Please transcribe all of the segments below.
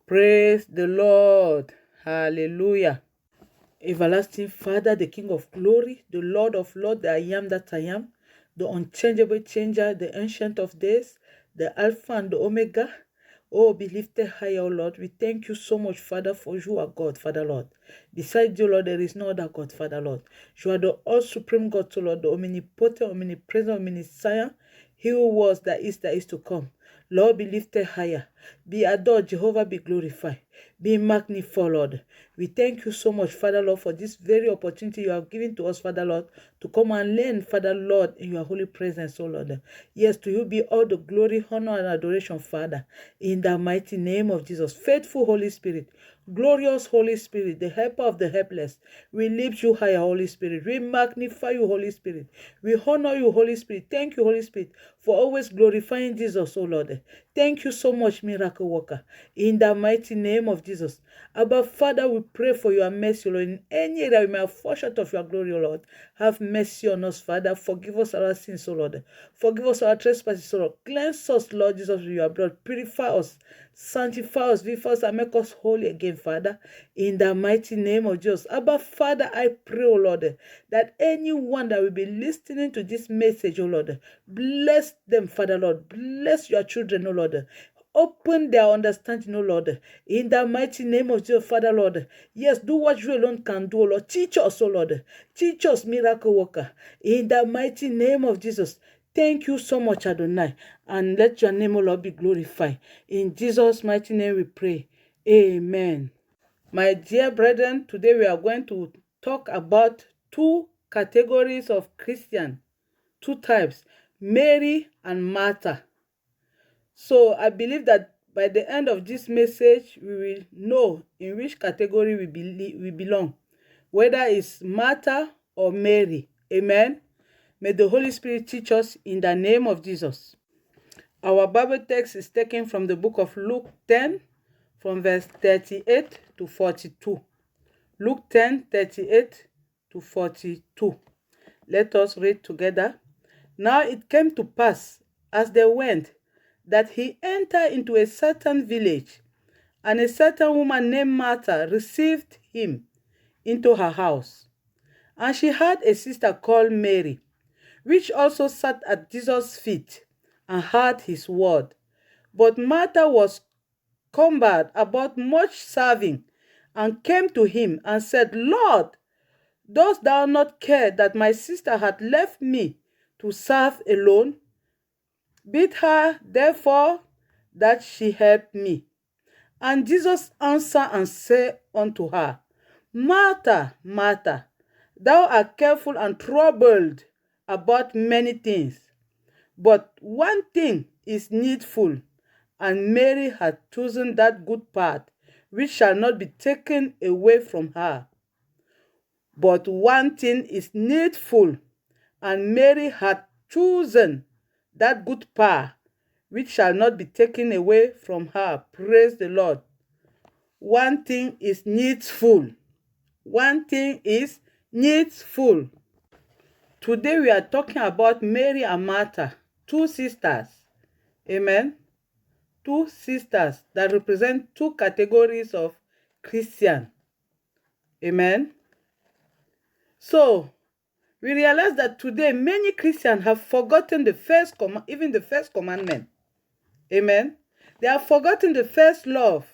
Praise the Lord. Hallelujah. Everlasting Father, the King of glory, the Lord of lords, the I am that I am, the unchangeable changer, the ancient of days, the Alpha and the Omega. Oh, be lifted high, O Lord. We thank you so much, Father, for you are God, Father, Lord. Besides you, Lord, there is no other God, Father, Lord. You are the all supreme God, O Lord, the omnipotent, omnipresent, omniscient, he who was, that is to come. Lord, be lifted higher. Be adored, Jehovah, be glorified. Be magnified, Lord. We thank you so much, Father, Lord, for this very opportunity you have given to us, Father, Lord, to come and learn, Father, Lord, in your holy presence, O Lord. Yes, to you be all the glory, honor, and adoration, Father, in the mighty name of Jesus. Faithful Holy Spirit, glorious Holy Spirit, the helper of the helpless, we lift you higher, Holy Spirit. We magnify you, Holy Spirit. We honor you, Holy Spirit. Thank you, Holy Spirit, for always glorifying Jesus, O Lord. Thank you so much, miracle worker, in the mighty name of Jesus. Abba, Father, we pray for your mercy, Lord. In any area we may have fall short of your glory, O Lord, have mercy on us, Father. Forgive us our sins, O Lord. Forgive us our trespasses, O Lord. Cleanse us, Lord Jesus, with your blood. Purify us, sanctify us, vivify us, and make us holy again, Father, in the mighty name of Jesus. Abba, Father, I pray, O Lord, that anyone that will be listening to this message, O Lord, bless them, Father, Lord. Bless your children, O Lord. Open their understanding, O Lord, in the mighty name of Jesus, Father, Lord. Yes, do what you alone can do, O Lord. Teach us, O Lord. Teach us, miracle worker, in the mighty name of Jesus. Thank you so much, Adonai, and let your name, O Lord, be glorified. In Jesus' mighty name we pray. Amen. My dear brethren, today we are going to talk about two categories of Christian, two types, Mary and Martha. So I believe that by the end of this message, we will know in which category we belong, whether it's Martha or Mary. Amen. May the Holy Spirit teach us in the name of Jesus. Our Bible text is taken from the book of Luke 10, from verse 38 to 42. Luke 10, 38 to 42. Let us read together. Now it came to pass, as they went, that he entered into a certain village, and a certain woman named Martha received him into her house. And she had a sister called Mary, which also sat at Jesus' feet and heard his word. But Martha was cumbered about much serving, and came to him and said, Lord, dost thou not care that my sister hath left me to serve alone? Bid her, therefore, that she help me. And Jesus answered and said unto her, Martha, Martha, thou art careful and troubled about many things, but one thing is needful, and Mary hath chosen that good part, which shall not be taken away from her. But one thing is needful, and Mary hath chosen that good part, which shall not be taken away from her. Praise the Lord. One thing is needful. One thing is needful. Today we are talking about Mary and Martha, two sisters. Amen. Two sisters that represent two categories of Christian. Amen. So, we realize that today many Christians have forgotten the first even the first commandment. Amen. They have forgotten the first love.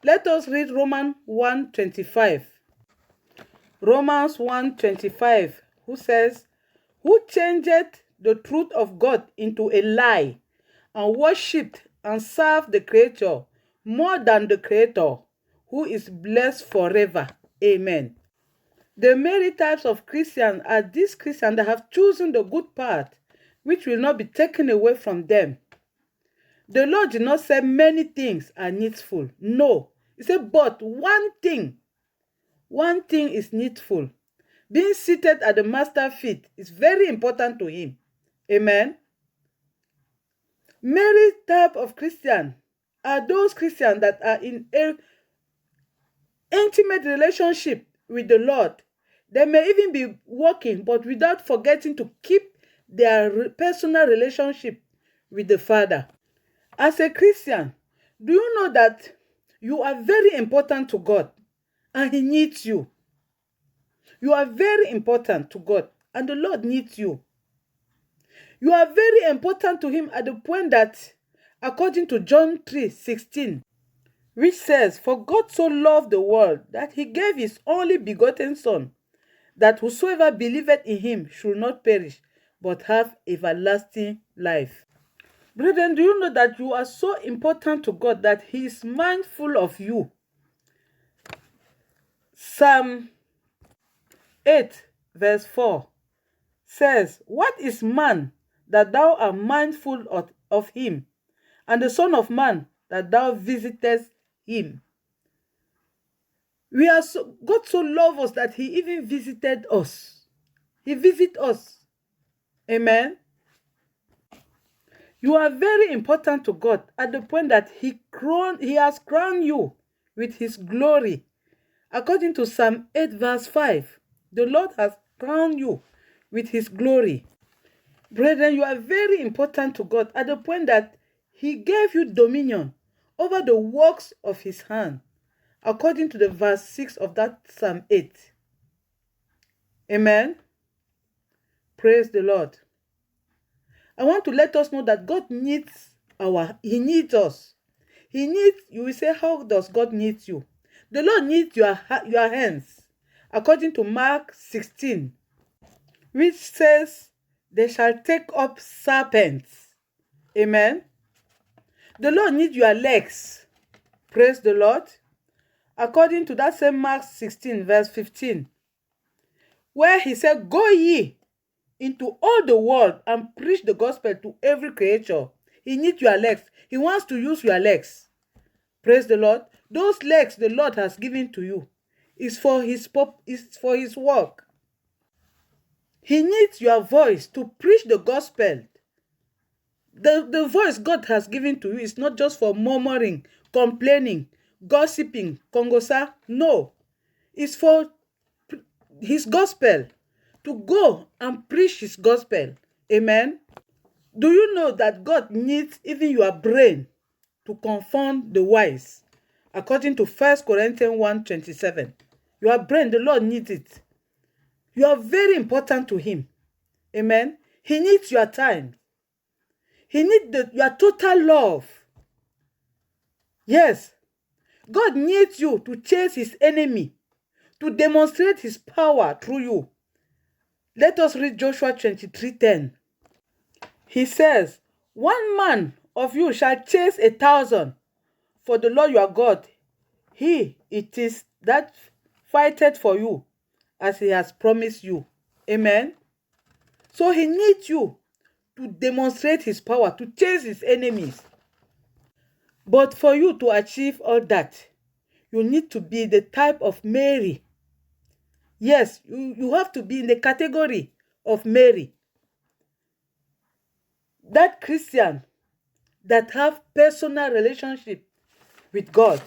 Let us read Romans 1:25. Romans 1:25, who says, who changeth the truth of God into a lie, and worshipped and served the Creator more than the Creator, who is blessed forever. Amen. The many types of Christians are these Christians that have chosen the good part, which will not be taken away from them. The Lord did not say many things are needful. No. He said, but one thing is needful. Being seated at the master's feet is very important to him. Amen. Many type of Christian are those Christians that are in an intimate relationship with the Lord. They may even be working, but without forgetting to keep their personal relationship with the Father. As a Christian, do you know that You are very important to God, and He needs you. You are very important to God, and the Lord needs you. You are very important to Him at the point that, according to John 3:16, which says, "For God so loved the world that He gave His only begotten Son, that whosoever believeth in Him should not perish, but have everlasting life." Brethren, do you know that you are so important to God that He is mindful of you? Psalm 8, verse 4 says, "What is man that thou art mindful of him, and the Son of Man that thou visitest him?" God so loved us that He even visited us. He visits us. Amen. You are very important to God at the point that He has crowned you with His glory. According to Psalm 8 verse 5, the Lord has crowned you with His glory. Brethren, you are very important to God at the point that He gave you dominion over the works of His hand, according to the verse 6 of that Psalm 8. Amen. Praise the Lord. I want to let us know that God needs He needs us. You will say, how does God need you? The Lord needs your hands, according to Mark 16, which says, "They shall take up serpents." Amen. The Lord needs your legs. Praise the Lord. According to that same Mark 16, verse 15, where He said, "Go ye into all the world and preach the gospel to every creature." He needs your legs. He wants to use your legs. Praise the Lord. Those legs the Lord has given to you is for His work. He needs your voice to preach the gospel. The voice God has given to you is not just for murmuring, complaining, gossiping, kongosa. No. It's for His gospel. To go and preach His gospel. Amen. Do you know that God needs even your brain to confound the wise? According to 1 Corinthians 1:27. Your brain, the Lord needs it. You are very important to Him. Amen. He needs your time. He needs your total love. Yes. God needs you to chase His enemy, to demonstrate His power through you. Let us read Joshua 23:10. He says, "One man of you shall chase 1,000, for the Lord your God, He it is that fighteth for you, as He has promised you." Amen. So He needs you to demonstrate His power, to chase His enemies. But for you to achieve all that, you need to be the type of Mary. Yes, you have to be in the category of Mary. That Christian that have personal relationship with God.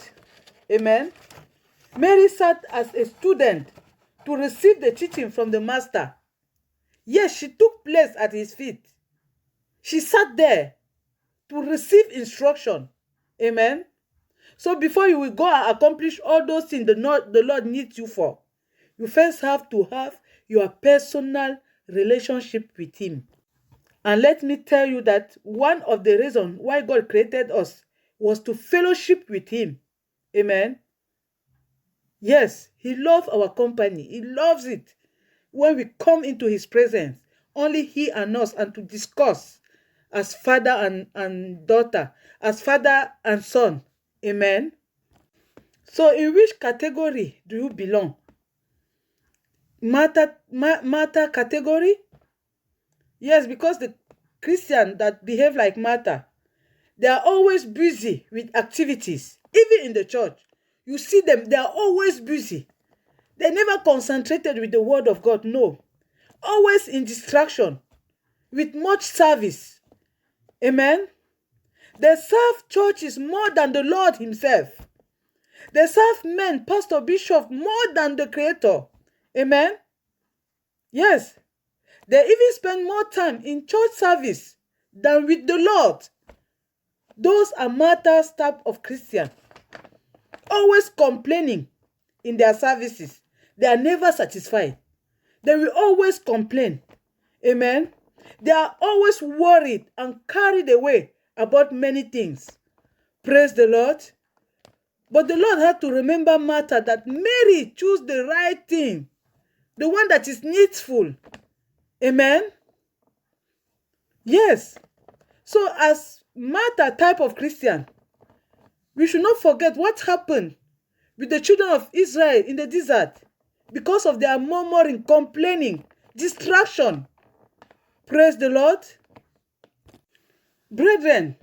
Amen. Mary sat as a student to receive the teaching from the Master. Yes, she took place at His feet. She sat there to receive instruction. Amen. So before you will go and accomplish all those things the Lord needs you for, you first have to have your personal relationship with Him. And let me tell you that one of the reasons why God created us was to fellowship with Him. Amen. Yes, He loves our company. He loves it when we come into His presence, only He and us, and to discuss as father and daughter, as father and son. Amen. So in which category do you belong? Martha category? Yes, because the Christian that behave like Martha, they are always busy with activities. Even in the church, you see them, they are always busy. They never concentrated with the word of God. No. Always in distraction, with much service. Amen. They serve churches more than the Lord Himself. They serve men, pastor, bishop, more than the Creator. Amen. Yes. They even spend more time in church service than with the Lord. Those are Martha's type of Christian. always complaining in their services. They are never satisfied. They will always complain. Amen. They are always worried and carried away about many things. Praise the Lord. But the Lord had to remember Martha, that Mary chose the right thing, the one that is needful. Amen. Yes. So as Martha type of Christian, we should not forget what happened with the children of Israel in the desert because of their murmuring, complaining, distraction. Praise the Lord. Brethren,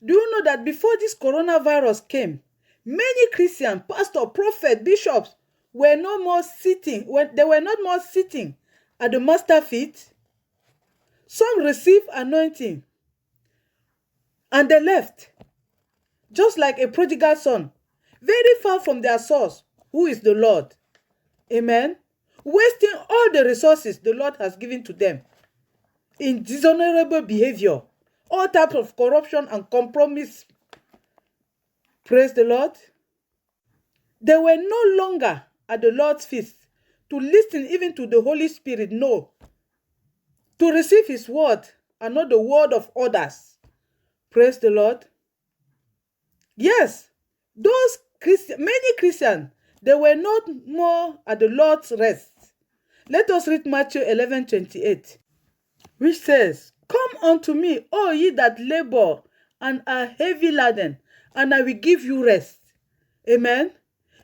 do you know that before this coronavirus came, many Christians, pastors, prophets, bishops were no more sitting, they were not more sitting at the master's feet? Some received anointing and they left, just like a prodigal son, very far from their source, who is the Lord. Amen. Wasting all the resources the Lord has given to them in dishonorable behavior, all types of corruption and compromise. Praise the Lord. They were no longer at the Lord's feast to listen even to the Holy Spirit, no, to receive his word and not the word of others. Praise the Lord. Yes, those Christians, many Christians, they were not more at the Lord's rest. Let us read Matthew 11:28, which says, "Come unto me, all ye that labor and are heavy laden, and I will give you rest." Amen.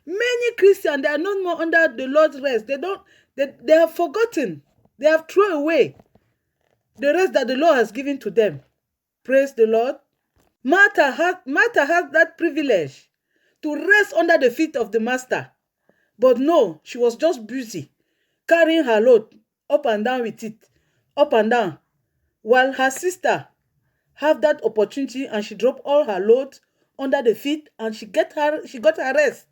Many Christians, they are not more under the Lord's rest. They have forgotten. They have thrown away the rest that the Lord has given to them. Praise the Lord. Martha has that privilege to rest under the feet of the master. But no, she was just busy carrying her load up and down with it, up and down, while her sister have that opportunity and she dropped all her load under the feet and she got her rest.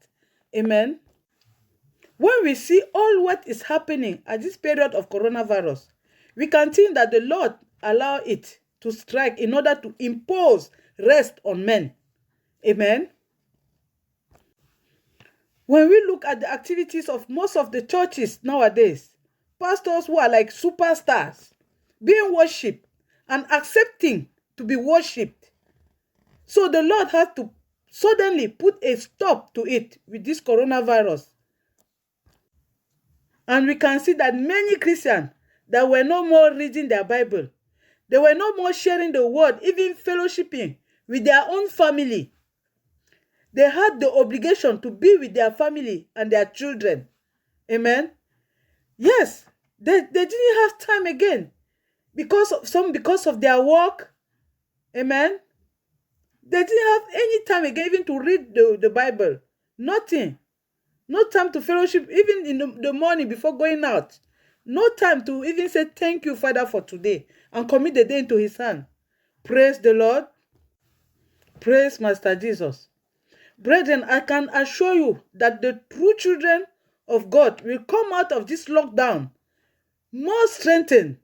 Amen. When we see all what is happening at this period of coronavirus, we can think that the Lord allowed it to strike in order to impose rest on men. Amen. When we look at the activities of most of the churches nowadays, pastors who are like superstars, being worshipped and accepting to be worshipped. So the Lord had to suddenly put a stop to it with this coronavirus. And we can see that many Christians that were no more reading their Bible, they were no more sharing the word, even fellowshipping with their own family. They had the obligation to be with their family and their children. Amen. Yes, they didn't have time again because of their work. Amen. They didn't have any time again even to read the Bible. Nothing. No time to fellowship, even in the morning before going out. No time to even say thank you, Father, for today and commit the day into his hand. Praise the Lord. Praise Master Jesus. Brethren, I can assure you that the true children of God will come out of this lockdown more strengthened,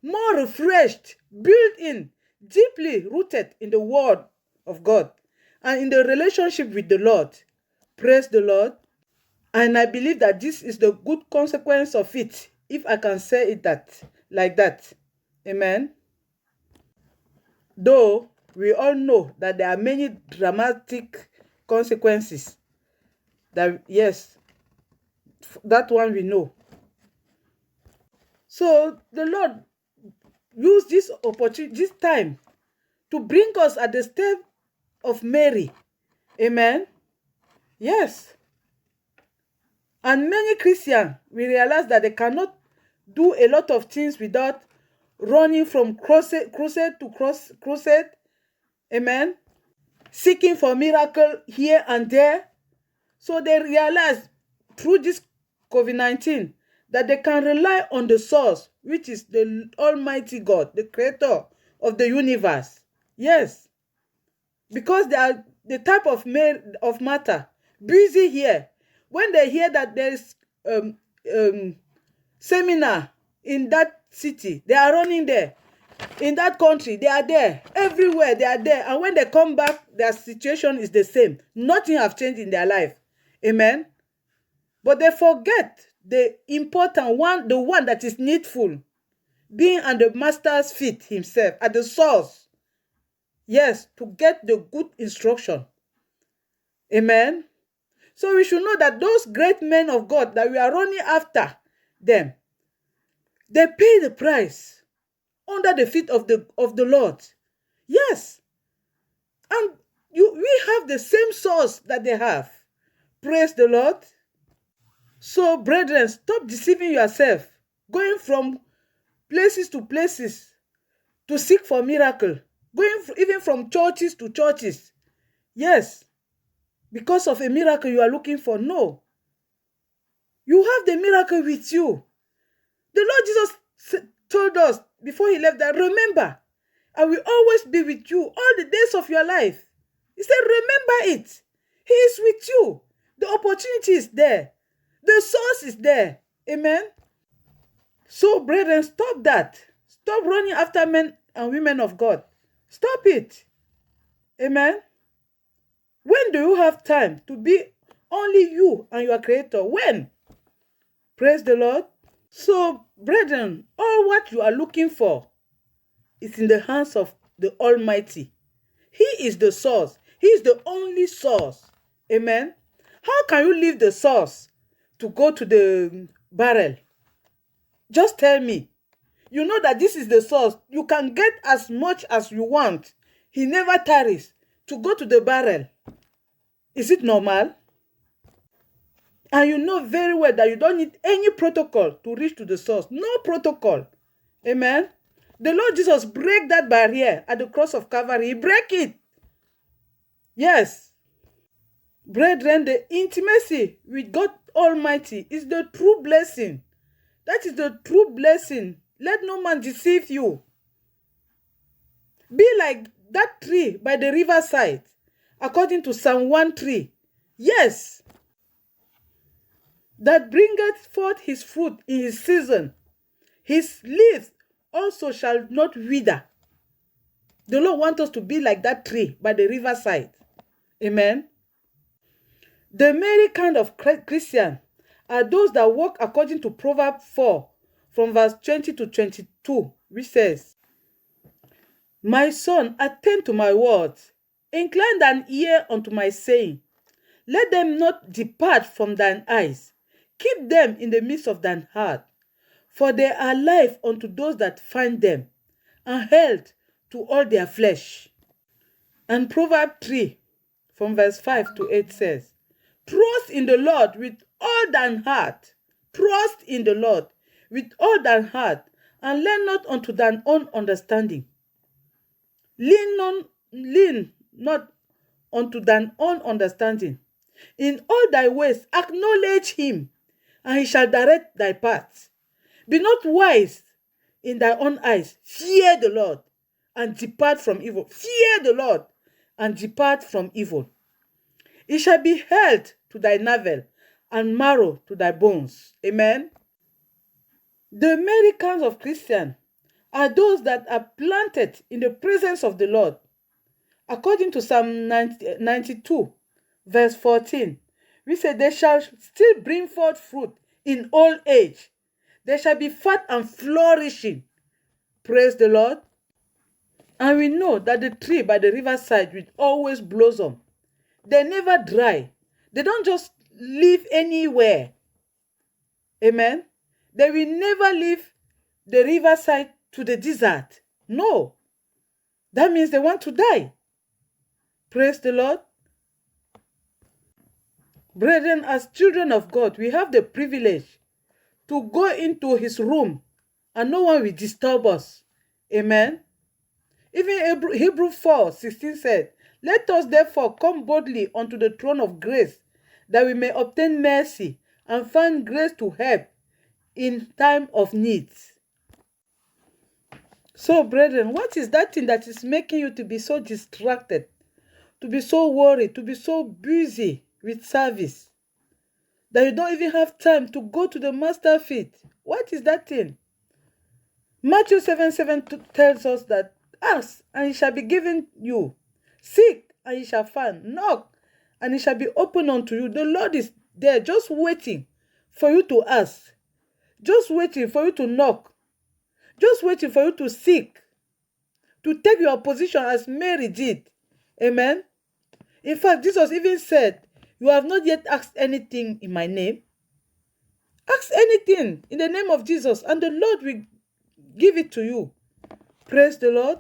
more refreshed, built in, deeply rooted in the word of God and in the relationship with the Lord. Praise the Lord. And I believe that this is the good consequence of it, if I can say it like that. Amen. Though we all know that there are many dramatic consequences. That, yes, that one we know. So the Lord used this opportunity, this time, to bring us at the step of Mary. Amen. Yes. And many Christians, we realize that they cannot do a lot of things without running from crusade to crusade. Amen. Seeking for miracle here and there. So they realize through this COVID-19 that they can rely on the source, which is the Almighty God, the creator of the universe. Yes. Because they are the type of matter busy here. When they hear that there is seminar in that city, they are running there. In that country, they are there. Everywhere, they are there. And when they come back, their situation is the same. Nothing has changed in their life. Amen. But they forget the important one, the one that is needful, being at the master's feet himself, at the source. Yes, to get the good instruction. Amen. So we should know that those great men of God that we are running after them, they pay the price under the feet of the Lord. Yes. And we have the same source that they have. Praise the Lord. So, brethren, stop deceiving yourself, going from places to seek for miracle, going even from churches to churches. Yes, because of a miracle you are looking for. No. You have the miracle with you. The Lord Jesus told us before he left that, remember, I will always be with you all the days of your life. He said, remember it. He is with you. The opportunity is there. The source is there. Amen. So, brethren, stop that. Stop running after men and women of God. Stop it. Amen. When do you have time to be only you and your Creator? When? Praise the Lord. So, brethren, all what you are looking for is in the hands of the Almighty. He is the source. He is the only source. Amen. How can you leave the source to go to the barrel? Just tell me. You know that this is the source. You can get as much as you want. He never tarries to go to the barrel. Is it normal? And you know very well that you don't need any protocol to reach to the source. No protocol. Amen. The Lord Jesus break that barrier at the cross of Calvary. He break it. Yes. Brethren, the intimacy with God Almighty is the true blessing. That is the true blessing. Let no man deceive you. Be like that tree by the riverside, according to Psalm 1:3. Yes. That bringeth forth his fruit in his season. His leaves also shall not wither. The Lord wants us to be like that tree by the riverside. Amen. The merry kind of Christian are those that walk according to Proverbs 4, from verse 20 to 22, which says, My son, attend to my words, incline thine ear unto my saying. Let them not depart from thine eyes. Keep them in the midst of thine heart, for they are life unto those that find them, and health to all their flesh. And Proverbs 3, from verse 5 to 8 says, Trust in the Lord with all thine heart. Trust in the Lord with all thine heart, and lean not unto thine own understanding. Lean not unto thine own understanding. In all thy ways acknowledge him, and he shall direct thy paths. Be not wise in thy own eyes. Fear the Lord, and depart from evil. Fear the Lord, and depart from evil. It shall be health to thy navel, and marrow to thy bones. Amen. The merry kinds of Christians are those that are planted in the presence of the Lord. According to Psalm 92, verse 14, we say, they shall still bring forth fruit in old age. They shall be fat and flourishing. Praise the Lord. And we know that the tree by the riverside will always blossom. They never dry. They don't just live anywhere. Amen. They will never leave the riverside to the desert. No. That means they want to die. Praise the Lord. Brethren, as children of God, we have the privilege to go into his room and no one will disturb us. Amen. Even Hebrews 4:16 said, Let us therefore come boldly unto the throne of grace, that we may obtain mercy and find grace to help in time of need. So, brethren, what is that thing that is making you to be so distracted, to be so worried, to be so busy with service, that you don't even have time to go to the master feet? What is that thing? Matthew 7:7 tells us that, ask, and it shall be given you. Seek, and you shall find. Knock, and it shall be opened unto you. The Lord is there just waiting for you to ask, just waiting for you to knock, just waiting for you to seek, to take your position as Mary did. Amen. In fact, Jesus even said, you have not yet asked anything in my name. Ask anything in the name of Jesus, and the Lord will give it to you. Praise the Lord.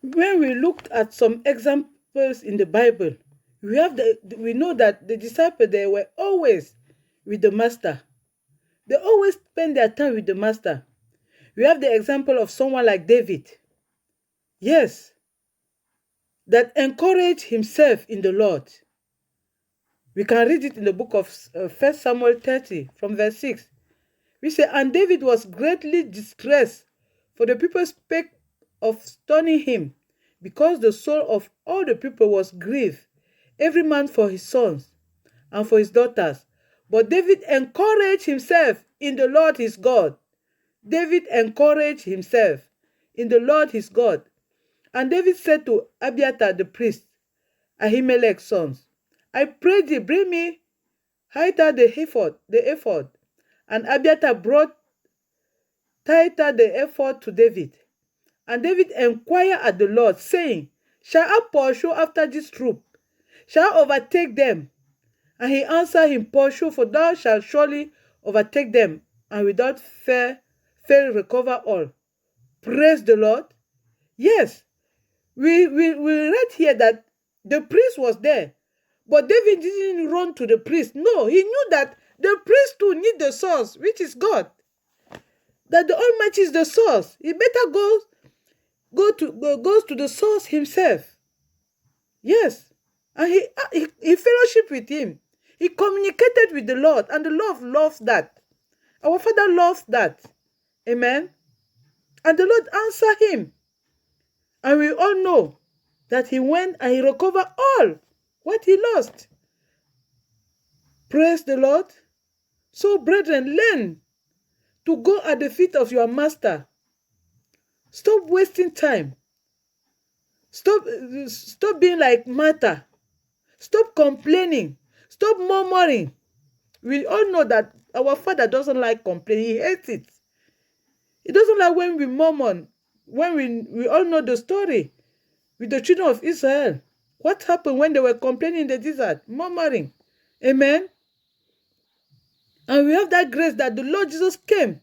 When we looked at some examples in the Bible, we know that the disciples, they were always with the Master. They always spend their time with the Master. We have the example of someone like David. Yes, that encouraged himself in the Lord. We can read it in the book of 1 Samuel 30 from verse 6. We say, and David was greatly distressed, for the people spake of stoning him, because the soul of all the people was grieved, every man for his sons and for his daughters. But David encouraged himself in the Lord his God. David encouraged himself in the Lord his God. And David said to Abiathar the priest, Ahimelech's sons, I pray thee, bring me hither the ephod. And Abiathar brought hither the ephod to David. And David inquired at the Lord, saying, shall I pursue after this troop? Shall I overtake them? And he answered him, pursue, for thou shalt surely overtake them, and without fail recover all. Praise the Lord. Yes, we read here that the priest was there, but David didn't run to the priest. No, he knew that the priest too need the source, which is God. That the Almighty is the source. He better goes to the source himself. Yes, and he fellowship with him. He communicated with the Lord, and the Lord loves that. Our Father loves that. Amen. And the Lord answered him. And we all know that he went and he recovered all what he lost. Praise the Lord. So, brethren, learn to go at the feet of your master. Stop wasting time. Stop being like Martha. Stop complaining. Stop murmuring. We all know that our Father doesn't like complaining. He hates it. He doesn't like when we murmur. When we all know the story with the children of Israel. What happened when they were complaining in the desert? Murmuring. Amen. And we have that grace that the Lord Jesus came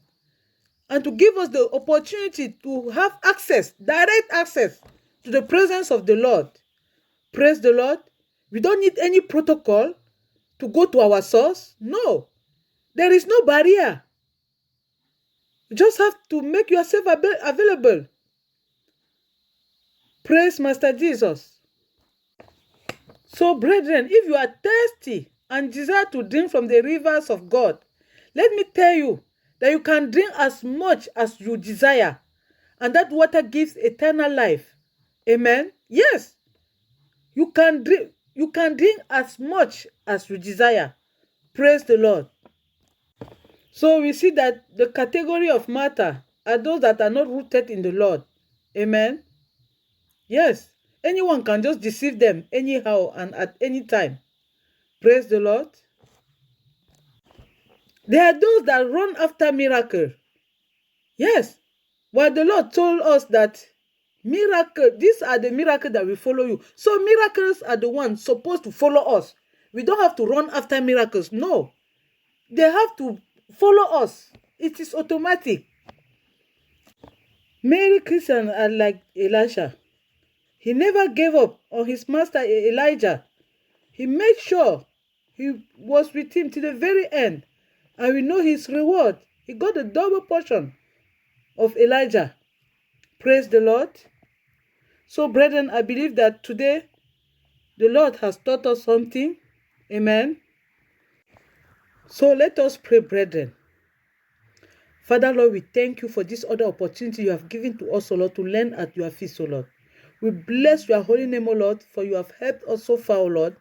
and to give us the opportunity to have access, direct access to the presence of the Lord. Praise the Lord. We don't need any protocol to go to our source. No. There is no barrier. You just have to make yourself available. Praise Master Jesus. So, brethren, if you are thirsty and desire to drink from the rivers of God, let me tell you that you can drink as much as you desire, and that water gives eternal life. Amen. Yes, you can drink as much as you desire. Praise the Lord. So we see that the category of matter are those that are not rooted in the Lord. Amen. Yes, anyone can just deceive them anyhow and at any time. Praise the Lord. There are those that run after miracle. Yes, while the Lord told us that these are the miracles that will follow you. So miracles are the ones supposed to follow us. We don't have to run after miracles. No, they have to follow us. It is automatic. Many Christians are like Elisha. He never gave up on his master Elijah. He made sure he was with him to the very end. And we know his reward. He got a double portion of Elijah. Praise the Lord. So, brethren, I believe that today the Lord has taught us something. Amen. So let us pray, brethren. Father, Lord, we thank you for this other opportunity you have given to us, O Lord, to learn at your feet, O Lord. We bless your holy name, O Lord, for you have helped us so far, O Lord.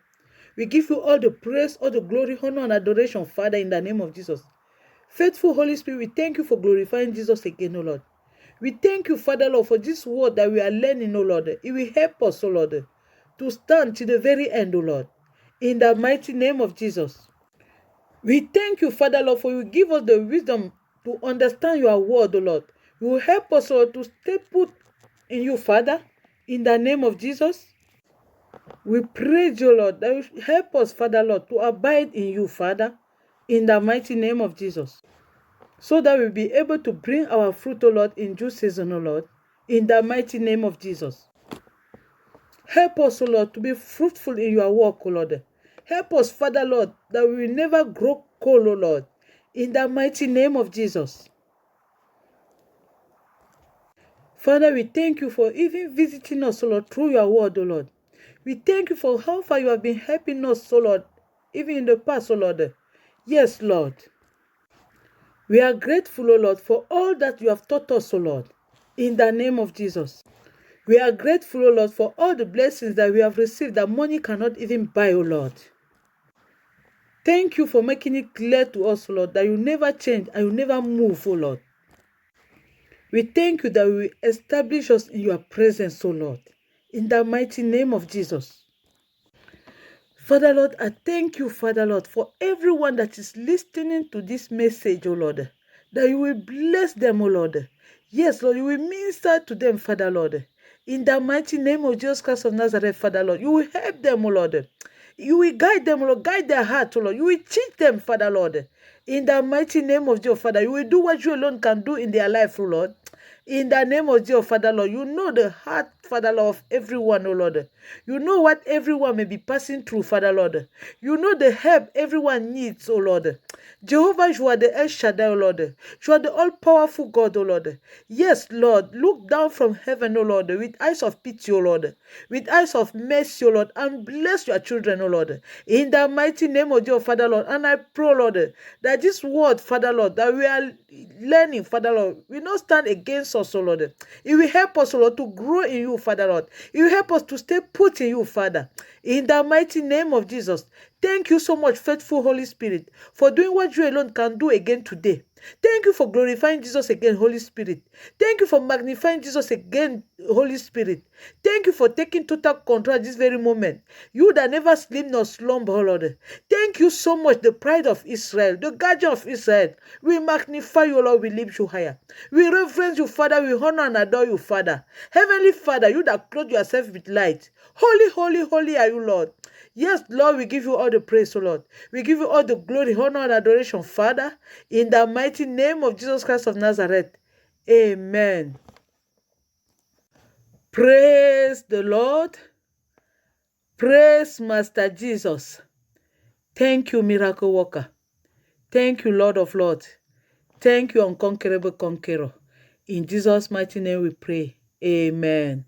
We give you all the praise, all the glory, honor, and adoration, Father, in the name of Jesus. Faithful Holy Spirit, we thank you for glorifying Jesus again, O Lord. We thank you, Father, Lord, for this word that we are learning, O Lord. It will help us, O Lord, to stand to the very end, O Lord. In the mighty name of Jesus. We thank you, Father Lord, for you give us the wisdom to understand your word, O Lord. You will help us, Lord, to stay put in you, Father. In the name of Jesus. We praise you, Lord, that you help us, Father Lord, to abide in you, Father, in the mighty name of Jesus, so that we'll be able to bring our fruit, O Lord, in due season, O Lord, in the mighty name of Jesus. Help us, O Lord, to be fruitful in your work, O Lord. Help us, Father Lord, that we will never grow cold, O Lord, in the mighty name of Jesus. Father, we thank you for even visiting us, O Lord, through your word, O Lord. We thank you for how far you have been helping us, O Lord, even in the past, O Lord. Yes, Lord. We are grateful, O Lord, for all that you have taught us, O Lord, in the name of Jesus. We are grateful, O Lord, for all the blessings that we have received that money cannot even buy, O Lord. Thank you for making it clear to us, O Lord, that you never change and you never move, O Lord. We thank you that we will establish us in your presence, O Lord, in the mighty name of Jesus. Father Lord, I thank you, Father Lord, for everyone that is listening to this message, O Lord, that you will bless them, O Lord. Yes, Lord, you will minister to them, Father Lord. In the mighty name of Jesus Christ of Nazareth, Father Lord, you will help them, O Lord. You will guide them, O Lord, guide their heart, O Lord. You will teach them, Father Lord. In the mighty name of Jesus, Father, you will do what you alone can do in their life, O Lord. In the name of Jesus, Father Lord, you know the heart, Father Lord, of everyone, O Lord. You know what everyone may be passing through, Father Lord. You know the help everyone needs, O Lord. Jehovah, you are the El Shaddai, O Lord. You are the all-powerful God, O Lord. Yes, Lord, look down from heaven, O Lord, with eyes of pity, O Lord, with eyes of mercy, O Lord, and bless your children, O Lord. In the mighty name of Jesus, Father Lord, and I pray, Lord, that this word, Father Lord, that we are learning, Father Lord, will not stand against us, O Lord. It will help us, O Lord, to grow in you, Father Lord. It will help us to stay put in you, Father. In the mighty name of Jesus. Thank you so much, faithful Holy Spirit, for doing what you alone can do again today. Thank you for glorifying Jesus again, Holy Spirit. Thank you for magnifying Jesus again, Holy Spirit. Thank you for taking total control at this very moment. You that never sleep nor slumber, oh Lord. Thank you so much, the pride of Israel, the guardian of Israel. We magnify you, Lord. We lift you higher. We reverence you, Father. We honor and adore you, Father. Heavenly Father, you that clothe yourself with light. Holy, holy, holy are you, Lord. Yes, Lord, we give you all the praise, O Lord. We give you all the glory, honor, and adoration, Father, in the mighty name of Jesus Christ of Nazareth. Amen. Praise the Lord. Praise Master Jesus. Thank you, miracle worker. Thank you, Lord of Lords. Thank you, unconquerable conqueror. In Jesus' mighty name we pray. Amen.